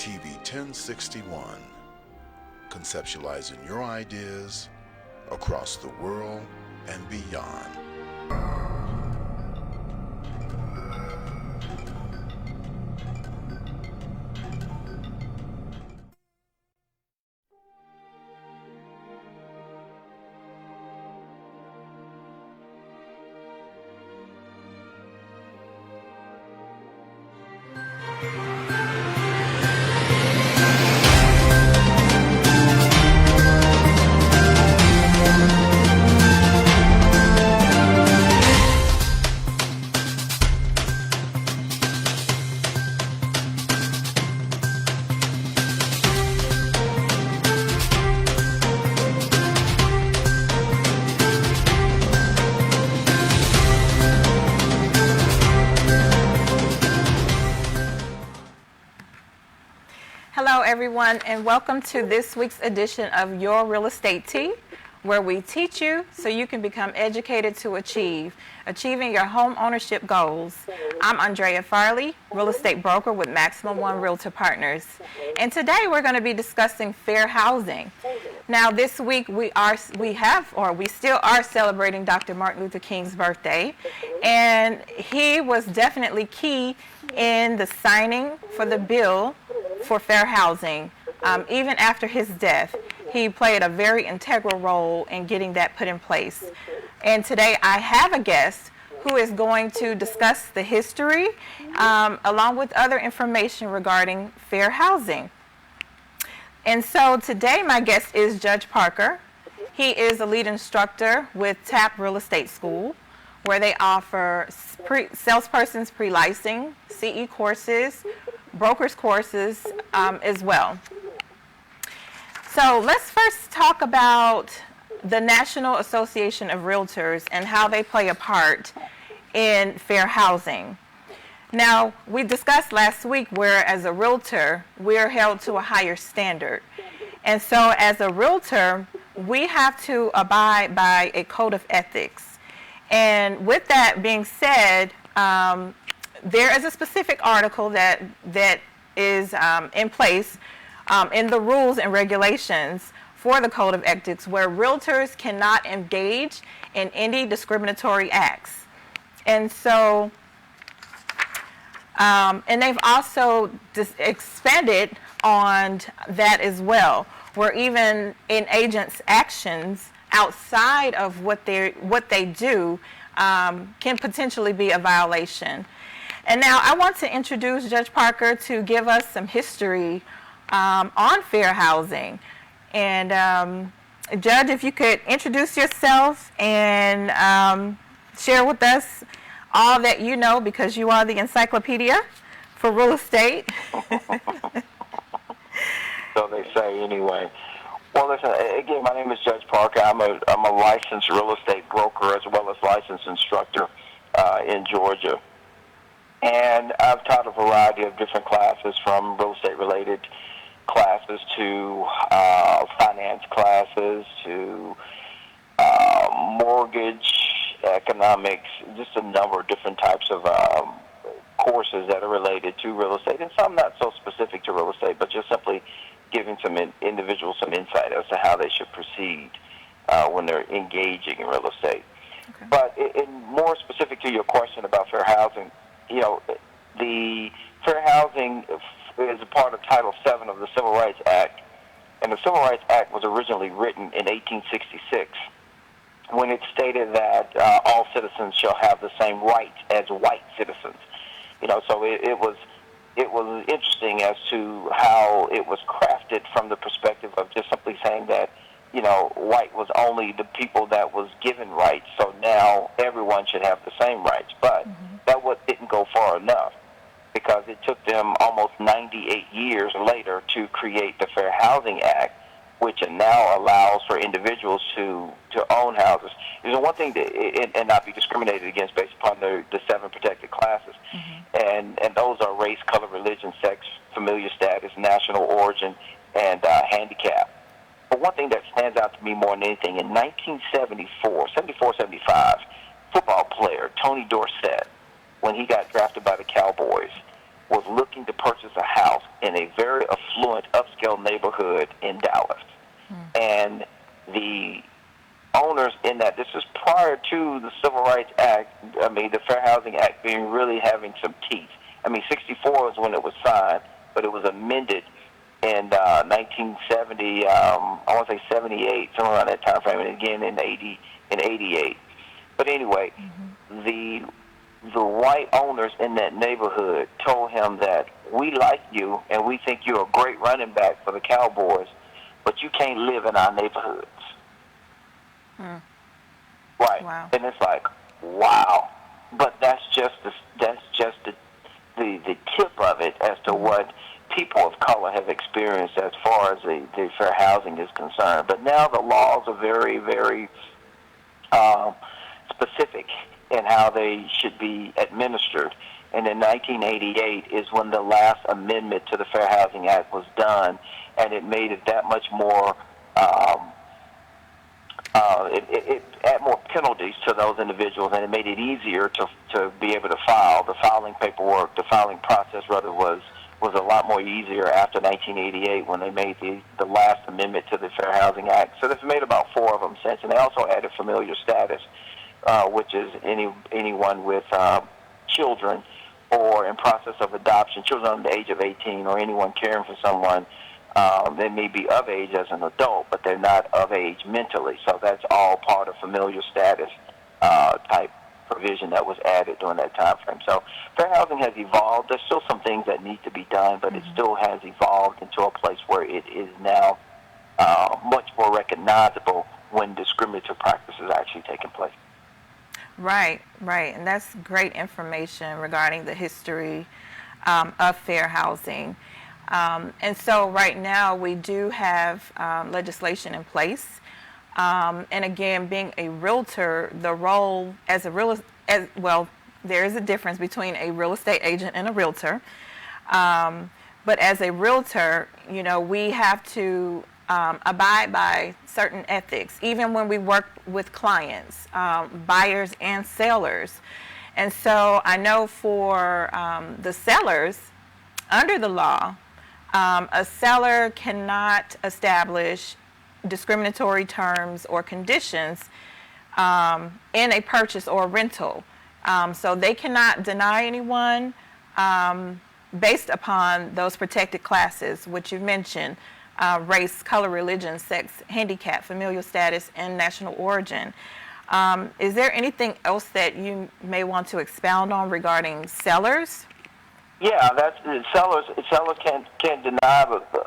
TV 1061, conceptualizing your ideas across the world and beyond. Hello everyone, and welcome to this week's edition of Your Real Estate Tea, where we teach you so you can become educated to achieving your home ownership goals. I'm Andrea Farley, real estate broker with Maximum One Realtor Partners, and today we're going to be discussing fair housing. Now this week we still are celebrating Dr. Martin Luther King's birthday, and he was definitely key in the signing for the bill for fair housing. Even after his death, he played a very integral role in getting that put in place. And today I have a guest who is going to discuss the history along with other information regarding fair housing. And so today my guest is Judge Parker. He is a lead instructor with TAP Real Estate School, where they offer salespersons pre-licensing, CE courses, brokers courses as well. So let's first talk about the National Association of Realtors and how they play a part in fair housing. Now, we discussed last week where as a realtor, we're held to a higher standard. And so as a realtor, we have to abide by a code of ethics. And with that being said, there is a specific article that is in place in the rules and regulations for the Code of Ethics, where realtors cannot engage in any discriminatory acts. And so, and they've also expanded on that as well, where even in agents' actions outside of what they do can potentially be a violation. And now I want to introduce Judge Parker to give us some history on fair housing. And Judge, if you could introduce yourself and share with us all that you know, because you are the encyclopedia for real estate. So they say anyway. Well, listen, again, my name is Judge Parker. I'm a licensed real estate broker as well as licensed instructor in Georgia. And I've taught a variety of different classes, from real estate-related classes to finance classes to mortgage, economics, just a number of different types of courses that are related to real estate, and some not so specific to real estate, but just simply giving some individuals some insight as to how they should proceed when they're engaging in real estate. Okay. But in more specific to your question about fair housing, you know, the fair housing is a part of Title VII of the Civil Rights Act, and the Civil Rights Act was originally written in 1866 when it stated that all citizens shall have the same rights as white citizens. You know, so it was interesting as to how it was crafted from the perspective of just simply saying that, you know, white was only the people that was given rights, so now everyone should have the same rights. But that didn't go far enough, because it took them almost 98 years later to create the Fair Housing Act, which now allows for individuals to own houses. There's one thing and not be discriminated against based upon the 7 protected classes. And those are race, color, religion, sex, familial status, national origin, and handicap. But one thing that stands out to me more than anything, in 1974-75, football player Tony Dorsett, when he got drafted by the Cowboys, was looking to purchase a house in a very affluent, upscale neighborhood in Dallas. And the owners in that, this is prior to the Civil Rights Act, the Fair Housing Act being really having some teeth. 64 was when it was signed, but it was amended in 1970, I want to say 78, somewhere around that time frame, and again in 88. But anyway, the white owners in that neighborhood told him that we like you and we think you're a great running back for the Cowboys, but you can't live in our neighborhoods. Right. Wow. And it's like, wow. But that's just the tip of it as to what people of color have experienced as far as the fair housing is concerned. But now the laws are very, very specific in how they should be administered. And in 1988 is when the last amendment to the Fair Housing Act was done, and it made it that much more, it added more penalties to those individuals, and it made it easier to be able to file. The filing paperwork, the filing process rather, was a lot more easier after 1988 when they made the last amendment to the Fair Housing Act. So they've made about 4 of them since, and they also added familiar status, which is anyone with children or in process of adoption, children under the age of 18, or anyone caring for someone. They may be of age as an adult, but they're not of age mentally. So that's all part of familiar status type provision that was added during that time frame. So fair housing has evolved. There's still some things that need to be done, but it still has evolved into a place where it is now much more recognizable when discriminatory practice is actually taking place. Right, and that's great information regarding the history of fair housing. And so right now we do have legislation in place. And again, being a realtor, the role as there is a difference between a real estate agent and a realtor. But as a realtor, we have to abide by certain ethics, even when we work with clients, buyers and sellers. And so I know for the sellers, under the law, a seller cannot establish discriminatory terms or conditions in a purchase or rental. So they cannot deny anyone based upon those protected classes, which you mentioned, race, color, religion, sex, handicap, familial status, and national origin. Is there anything else that you may want to expound on regarding sellers? Yeah, that's sellers can't deny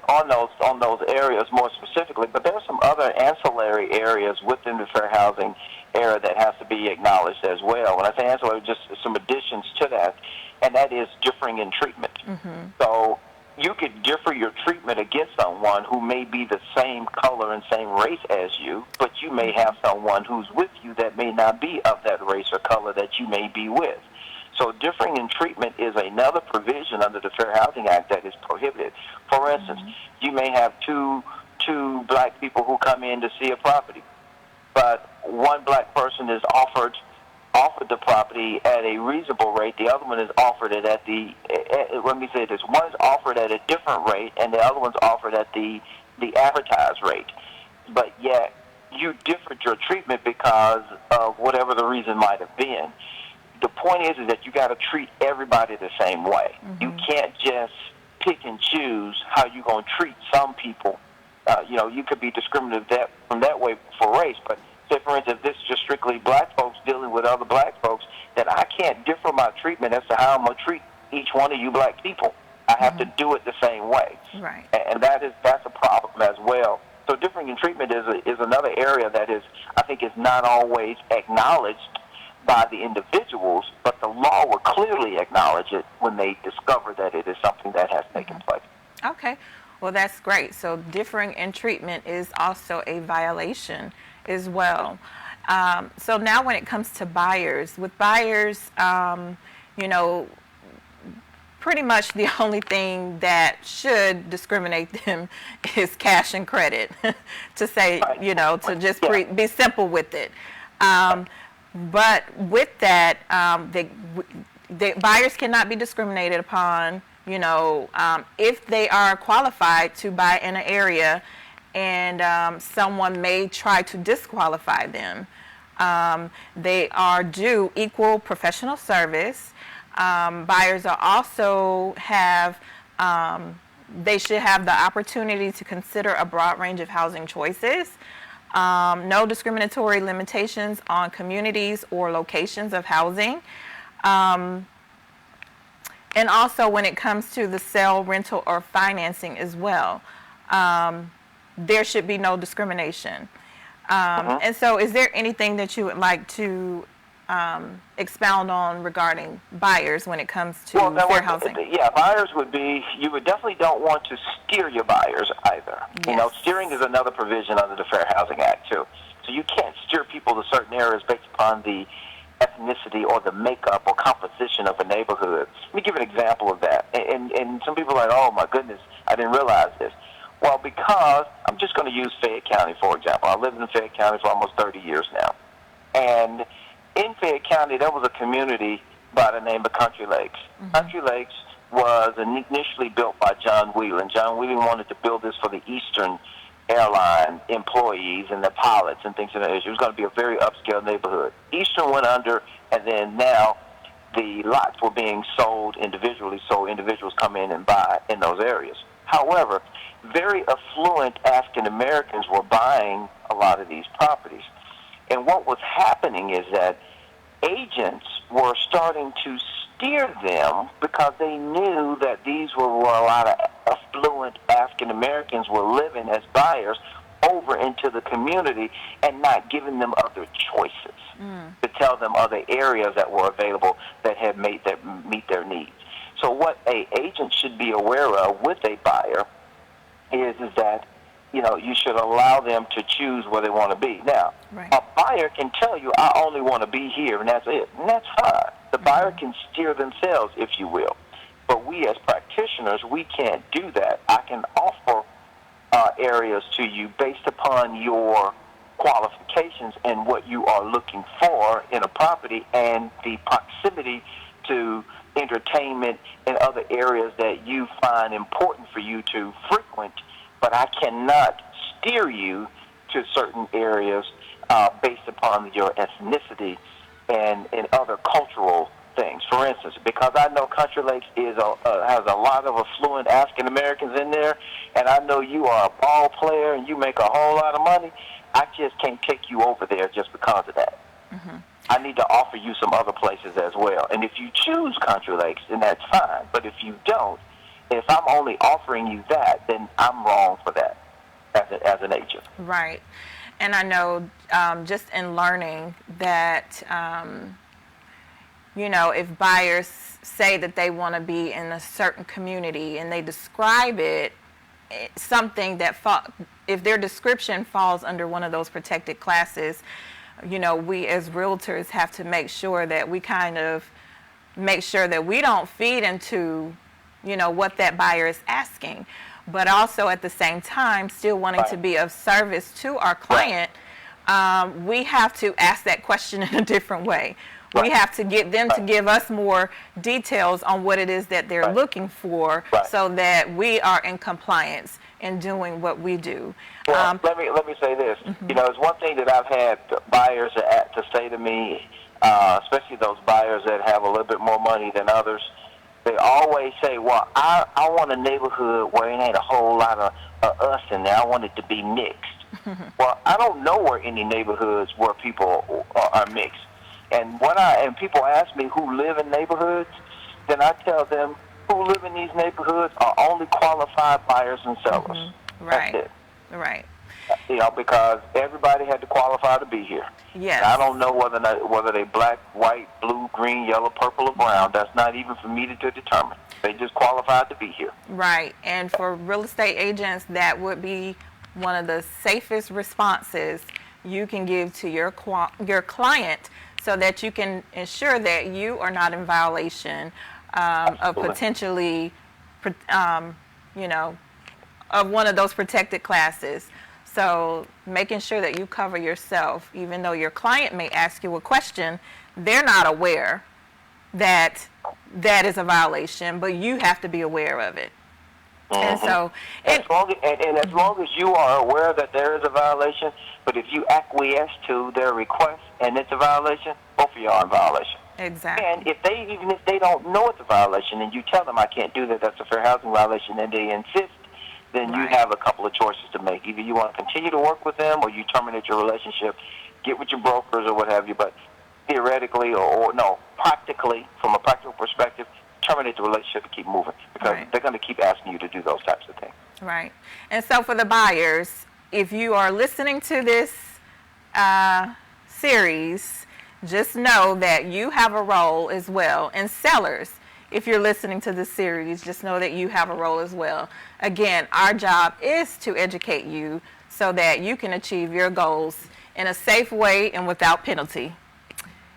on those areas more specifically, but there are some other ancillary areas within the fair housing area that has to be acknowledged as well. When I say ancillary, just some additions to that, and that is differing in treatment. So you could differ your treatment against someone who may be the same color and same race as you, but you may have someone who's with you that may not be of that race or color that you may be with. So differing in treatment is another provision under the Fair Housing Act that is prohibited. For instance, you may have two black people who come in to see a property, but one black person is offered the property at a reasonable rate. The other one is offered it at let me say this: one is offered at a different rate, and the other one's offered at the advertised rate. But yet you differed your treatment because of whatever the reason might have been. The point is that you got to treat everybody the same way. You can't just pick and choose how you're going to treat some people. You could be discriminative from that way for race, but say, for instance, if this is just strictly black folks dealing with other black folks, then I can't differ my treatment as to how I'm going to treat each one of you black people. I have to do it the same way. Right. And that's a problem as well. So differing in treatment is another area that I think is not always acknowledged by the individuals, but the law will clearly acknowledge it when they discover that it is something that has taken place. Okay. Well, that's great. So differing in treatment is also a violation as well. So now when it comes to buyers, with buyers, pretty much the only thing that should discriminate them is cash and credit, to say, to just be simple with it. But with that, the buyers cannot be discriminated upon if they are qualified to buy in an area and someone may try to disqualify them. They are due equal professional service. Buyers are also they should have the opportunity to consider a broad range of housing choices. No discriminatory limitations on communities or locations of housing. And also when it comes to the sale, rental, or financing as well, there should be no discrimination. And so is there anything that you would like to expound on regarding buyers when it comes to fair housing? Buyers you would definitely don't want to steer your buyers either. Yes. Steering is another provision under the Fair Housing Act too. So you can't steer people to certain areas based upon the ethnicity or the makeup or composition of a neighborhood. Let me give an example of that. And some people are like, oh my goodness, I didn't realize this. Well, because I'm just going to use Fayette County, for example. I lived in Fayette County for almost 30 years now. And in Fayette County, there was a community by the name of Country Lakes. Mm-hmm. Country Lakes was initially built by John Whelan. John Whelan wanted to build this for the Eastern Airline employees and the pilots and things of that nature. It was going to be a very upscale neighborhood. Eastern went under, and then now the lots were being sold individually, so individuals come in and buy in those areas. However, very affluent African Americans were buying a lot of these properties. And what was happening is that agents were starting to steer them because they knew that these were where a lot of affluent African Americans were living as buyers over into the community and not giving them other choices to tell them other areas that were available that had meet their needs. So what an agent should be aware of with a buyer is that you should allow them to choose where they want to be. Now, right. A buyer can tell you, I only want to be here, and that's it. And that's fine. The buyer can steer themselves, if you will. But we as practitioners, we can't do that. I can offer areas to you based upon your qualifications and what you are looking for in a property and the proximity to entertainment and other areas that you find important for you to frequent. But I cannot steer you to certain areas based upon your ethnicity and other cultural things. For instance, because I know Country Lakes has a lot of affluent African Americans in there, and I know you are a ball player and you make a whole lot of money, I just can't take you over there just because of that. Mm-hmm. I need to offer you some other places as well. And if you choose Country Lakes, then that's fine. But if you don't, if I'm only offering you that, then I'm wrong for that as an agent. Right. And I know just in learning that, if buyers say that they want to be in a certain community and they describe it, something that, if their description falls under one of those protected classes, we as realtors have to make sure that we don't feed into what that buyer is asking, but also at the same time still wanting to be of service to our client. We have to ask that question in a different way. We have to get them to give us more details on what it is that they're looking for, so that we are in compliance in doing what we do. Well, let me say this. Mm-hmm. It's one thing that I've had buyers to say to me, especially those buyers that have a little bit more money than others. They always say, well, I want a neighborhood where it ain't a whole lot of us in there. I want it to be mixed. Well, I don't know where any neighborhoods where people are mixed. And people ask me who live in neighborhoods, then I tell them who live in these neighborhoods are only qualified buyers and sellers. Mm-hmm. Right. That's it. Right. Because everybody had to qualify to be here. Yes. And I don't know whether they black, white, blue, green, yellow, purple, or brown. That's not even for me to determine. They just qualified to be here. Right. And for real estate agents, that would be one of the safest responses you can give to your client, so that you can ensure that you are not in violation of potentially, of one of those protected classes. So making sure that you cover yourself, even though your client may ask you a question, they're not aware that that is a violation, but you have to be aware of it. And so, as long as you are aware that there is a violation, but if you acquiesce to their request and it's a violation, both of you are in violation. Exactly. And even if they don't know it's a violation, and you tell them I can't do that, that's a fair housing violation, and they insist, then you have a couple of choices to make. Either you want to continue to work with them, or you terminate your relationship, get with your brokers or what have you. But theoretically, or no, practically, from a practical perspective, terminate the relationship and keep moving, because they're going to keep asking you to do those types of things. Right. And so for the buyers, if you are listening to this series, just know that you have a role as well. And sellers, if you're listening to this series, just know that you have a role as well. Again, our job is to educate you so that you can achieve your goals in a safe way and without penalty.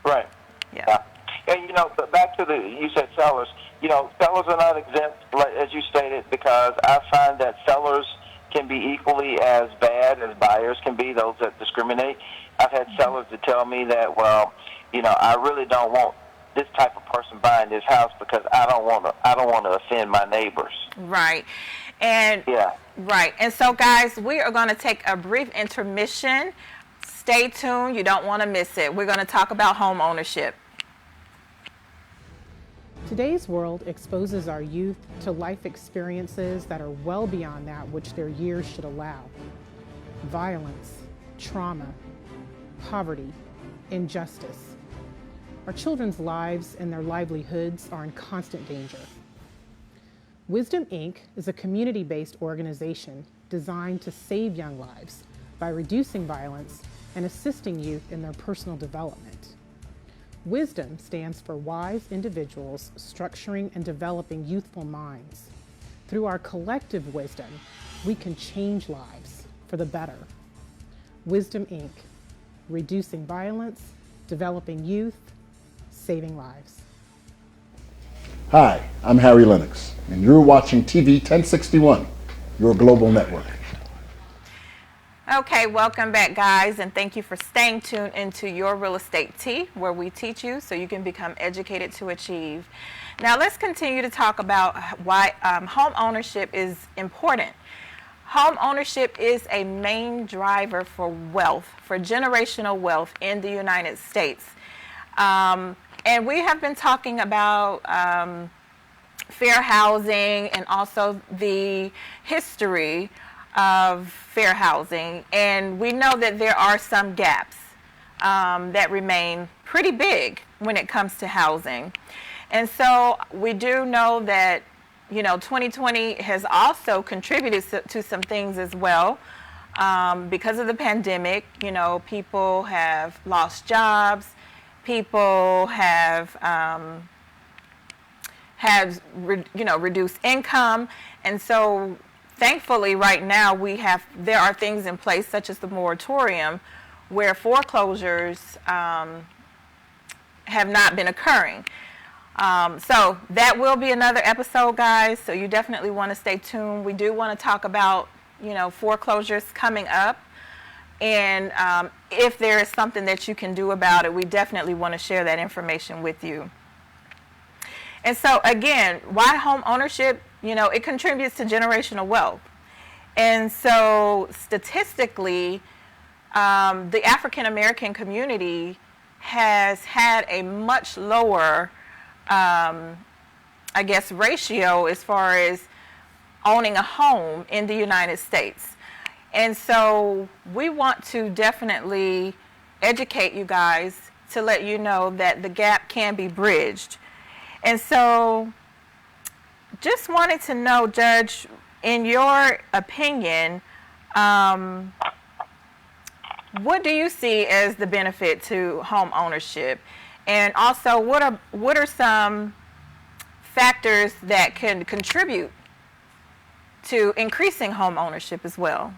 Right. Yeah. And, but back to you said sellers. Sellers are not exempt, as you stated, because I find that sellers can be equally as bad as buyers can be, those that discriminate. I've had sellers that tell me that, well, I really don't want this type of person buying this house because I don't want to offend my neighbors. Right. And right. And so, guys, we are going to take a brief intermission. Stay tuned. You don't want to miss it. We're going to talk about home ownership. Today's world exposes our youth to life experiences that are well beyond that which their years should allow. Violence, trauma, poverty, injustice. Our children's lives and their livelihoods are in constant danger. Wisdom, Inc. is a community-based organization designed to save young lives by reducing violence and assisting youth in their personal development. Wisdom stands for wise individuals structuring and developing youthful minds. Through our collective wisdom, we can change lives for the better. Wisdom, Inc. Reducing violence, developing youth, saving lives. Hi, I'm Harry Lennox, and you're watching TV 1061, your global network. Okay, welcome back, guys, and thank you for staying tuned into Your Real Estate Tea, where we teach you so you can become educated to achieve. Now, let's continue to talk about why home ownership is important. Home ownership is a main driver for wealth, for generational wealth in the United States. And we have been talking about fair housing and also the history of fair housing, and we know that there are some gaps that remain pretty big when it comes to housing. And so we do know that 2020 has also contributed to some things as well. Because of the pandemic, people have lost jobs, people have reduced income, and so thankfully, right now there are things in place such as the moratorium where foreclosures have not been occurring. So that will be another episode, guys. So you definitely want to stay tuned. We do want to talk about foreclosures coming up, and if there is something that you can do about it, we definitely want to share that information with you. And so again, why home ownership? It contributes to generational wealth. And so statistically, the African American community has had a much lower, ratio as far as owning a home in the United States. And so we want to definitely educate you guys to let you know that the gap can be bridged. And so just wanted to know, Judge, in your opinion, what do you see as the benefit to home ownership? And also, what are some factors that can contribute to increasing home ownership as well?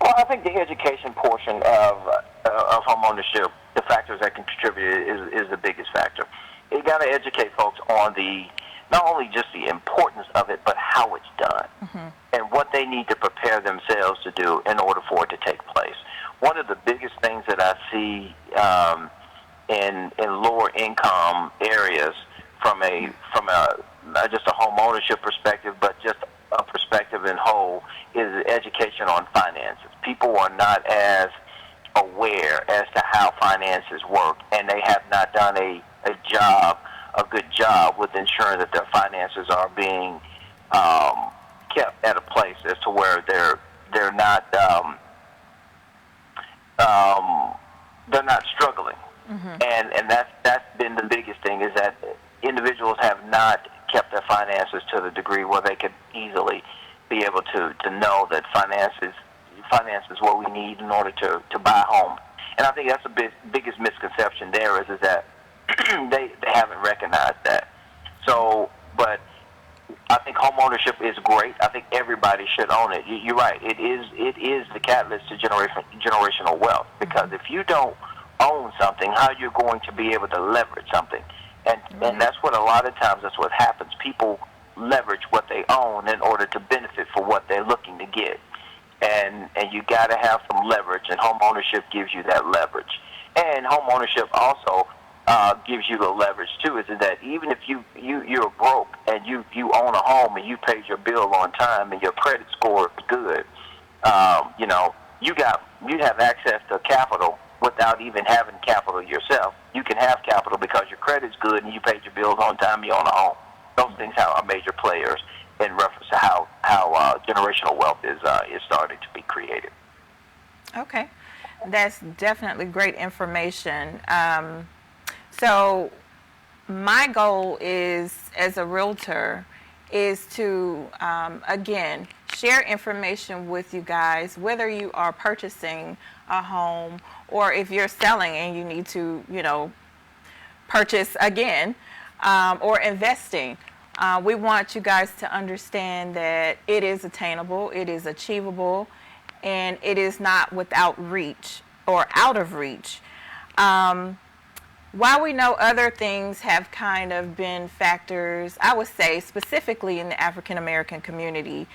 Well, I think the education portion of home ownership, the factors that can contribute is the biggest factor. You got to educate folks on not only just the importance of it, but how it's done, and what they need to prepare themselves to do in order for it to take place. One of the biggest things that I see in lower income areas from a not just a home ownership perspective, but just a perspective in whole, is education on finances. People are not as aware as to how finances work, and they have not done a good job with ensuring that their finances are being kept at a place as to where they're not struggling. And that's been the biggest thing, is that individuals have not kept their finances to the degree where they could easily be able to know that finance is what we need in order to buy a home. And I think that's the biggest misconception there is that they haven't recognized that. So, but I think home ownership is great. I think everybody should own it. You're right. It is the catalyst to generational wealth, because if you don't own something, how you're going to be able to leverage something? And that's what a lot of times that's what happens. People leverage what they own in order to benefit for what they're looking to get. And you got to have some leverage, and home ownership gives you that leverage. And home ownership also gives you the leverage too, is that even if you're broke and you own a home and you paid your bill on time and your credit score is good, you have access to capital without even having capital yourself. You can have capital because your credit's good and you paid your bills on time, you own a home. Those things are major players in reference to how generational wealth is starting to be created. Okay, that's definitely great information. So my goal is, as a realtor, is to, again, share information with you guys, whether you are purchasing a home or if you're selling and you need to, purchase again, or investing. We want you guys to understand that it is attainable, it is achievable, and it is not without reach or out of reach. While we know other things have kind of been factors, I would say specifically in the African American community,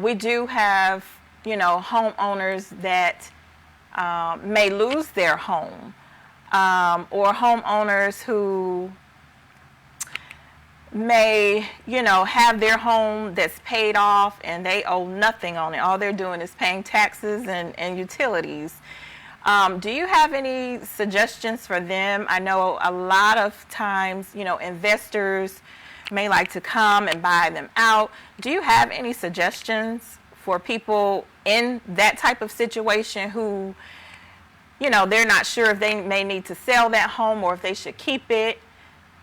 we do have, homeowners that may lose their home, or homeowners who may, have their home that's paid off and they owe nothing on it. All they're doing is paying taxes and utilities. Do you have any suggestions for them? I know a lot of times, investors may like to come and buy them out. Do you have any suggestions for people in that type of situation who, they're not sure if they may need to sell that home or if they should keep it?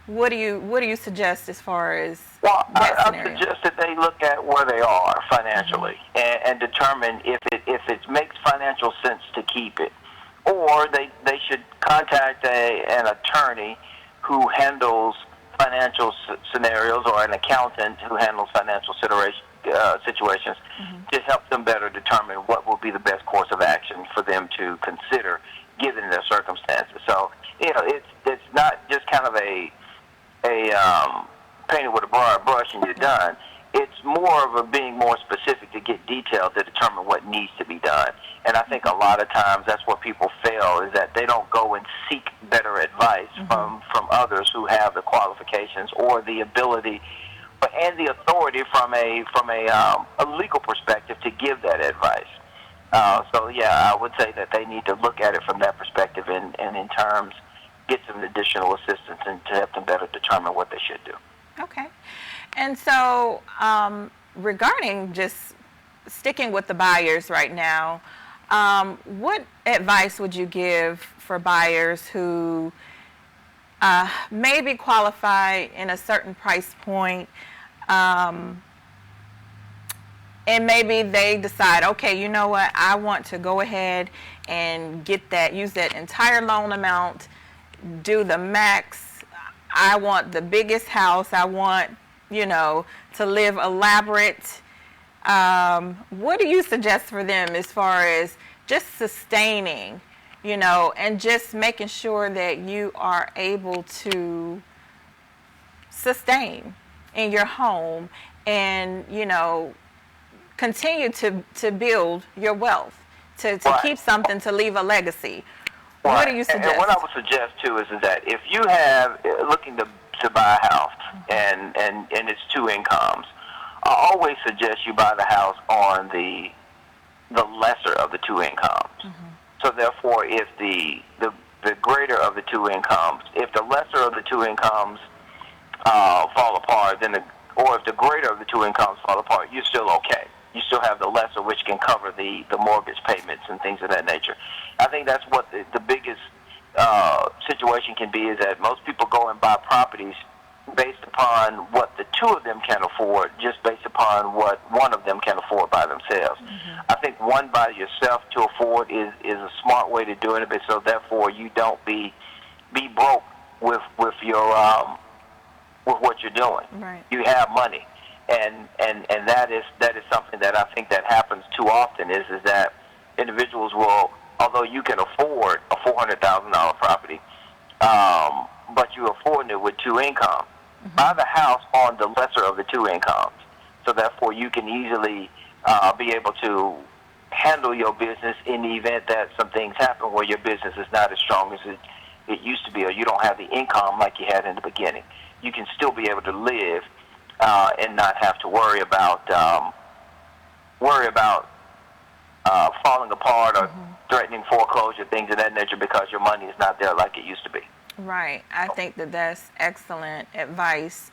What do you suggest as far as that scenario? I suggest that they look at where they are financially and determine if it makes financial sense to keep it. Or they should contact an attorney who handles financial scenarios, or an accountant who handles financial situations, to help them better determine what will be the best course of action for them to consider given their circumstances. So, it's not just kind of a painted with a broad brush and you're done. It's more of being more specific to get detailed to determine what needs to be done. And I think a lot of times that's where people fail, is that they don't go and seek better advice from others who have the qualifications or the ability and the authority from a legal perspective to give that advice. I would say that they need to look at it from that perspective and in terms get some additional assistance and to help them better determine what they should do. Okay. And so regarding just sticking with the buyers right now, what advice would you give for buyers who may be qualified in a certain price point, and maybe they decide, okay, you know what, I want to go ahead and use that entire loan amount, do the max, I want the biggest house, I want, to live elaborate. What do you suggest for them as far as just sustaining, and just making sure that you are able to sustain in your home and, continue to build your wealth, to keep something, to leave a legacy? What do you suggest? And what I would suggest too is that if you have looking to buy a house and it's two incomes, I always suggest you buy the house on the lesser of the two incomes. So therefore, if the greater of the two incomes, if the lesser of the two incomes fall apart, or if the greater of the two incomes fall apart, you're still okay. You still have the lesser, which can cover the mortgage payments and things of that nature. I think that's what the biggest situation can be, is that most people go and buy properties based upon what the two of them can afford, just based upon what one of them can afford by themselves. I think one by yourself to afford is a smart way to do it, but so therefore you don't be broke with your with what you're doing. Right. You have money, and that is something that I think that happens too often is that individuals will, although you can afford a $400,000 property, but you're affording it with two incomes. Buy the house on the lesser of the two incomes, so therefore you can easily be able to handle your business in the event that some things happen where your business is not as strong as it used to be, or you don't have the income like you had in the beginning. You can still be able to live and not have to worry about falling apart or threatening foreclosure, things of that nature, because your money is not there like it used to be. Right. I think that's excellent advice,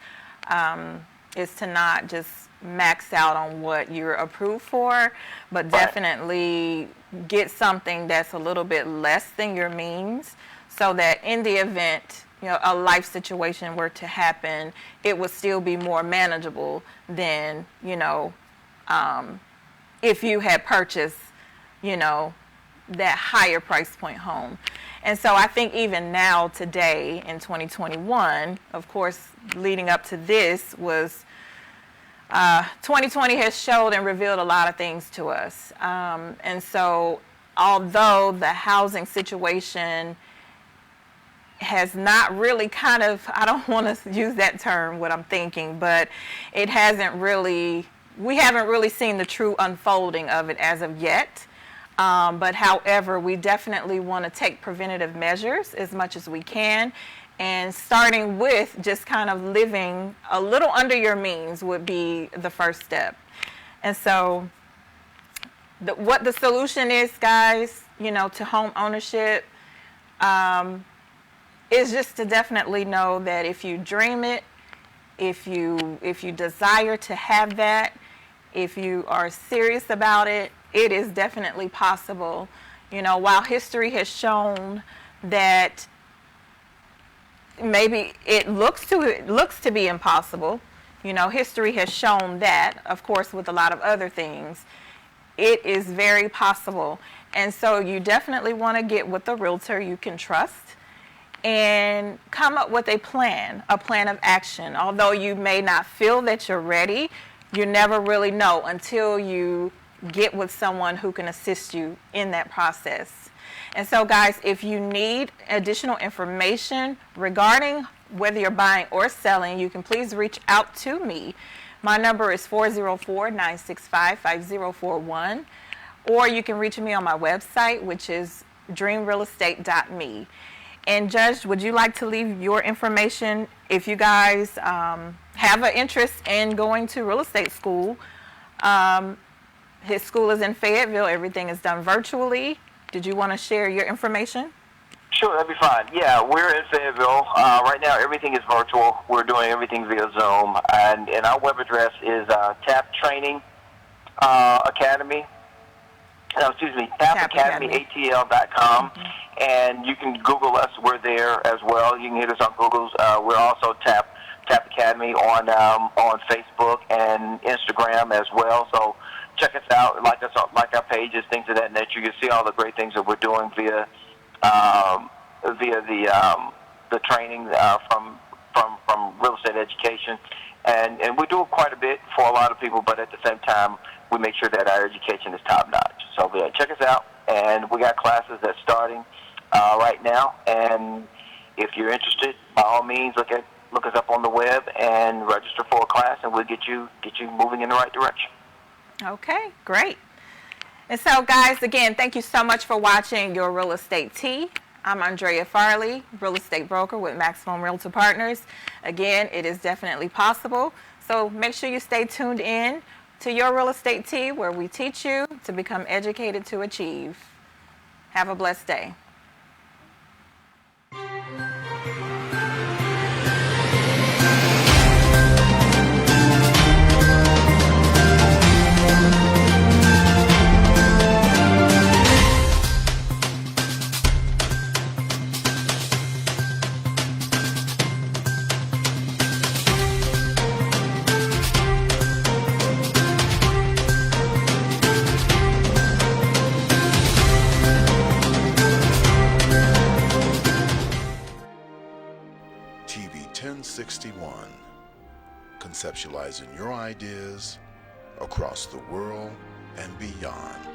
is to not just max out on what you're approved for, but definitely get something that's a little bit less than your means, so that in the event a life situation were to happen, it would still be more manageable than if you had purchased that higher price point home. And so I think even now, today, in 2021, of course, leading up to this was 2020 has showed and revealed a lot of things to us. And so although the housing situation has not really I don't want to use that term, what I'm thinking, but we haven't really seen the true unfolding of it as of yet. But however, we definitely want to take preventative measures as much as we can, and starting with just kind of living a little under your means would be the first step. And so what the solution is, guys, to home ownership, is just to definitely know that if you dream it, if you desire to have that, if you are serious about it, it is definitely possible. While history has shown that maybe it looks to be impossible, history has shown that, of course, with a lot of other things, it is very possible. And so you definitely want to get with a realtor you can trust and come up with a plan of action. Although you may not feel that you're ready, you never really know until you get with someone who can assist you in that process. And so, guys, if you need additional information regarding whether you're buying or selling, you can please reach out to me. My number is 404-965-5041, or you can reach me on my website, which is dreamrealestate.me. And Judge, would you like to leave your information if you guys have an interest in going to real estate school? His school is in Fayetteville. Everything is done virtually. Did you want to share your information? Sure, that'd be fine. Yeah, we're in Fayetteville. Right now, everything is virtual. We're doing everything via Zoom. And our web address is TAP Training Academy. TapAcademyATL.com. And you can Google us. We're there as well. You can hit us on Google's. We're also Tap Academy on Facebook and Instagram as well. So check us out, like our pages, things of that nature. You see all the great things that we're doing via the training from real estate education, and we do quite a bit for a lot of people. But at the same time, we make sure that our education is top notch. So check us out, and we got classes that's starting right now. And if you're interested, by all means, look us up on the web and register for a class, and we'll get you moving in the right direction. Okay, great. And so, guys, again, thank you so much for watching Your Real Estate Tea. I'm Andrea Farley, real estate broker with Maximum Realtor Partners. Again, it is definitely possible. So make sure you stay tuned in to Your Real Estate Tea, where we teach you to become educated to achieve. Have a blessed day. TV 1061, conceptualizing your ideas across the world and beyond.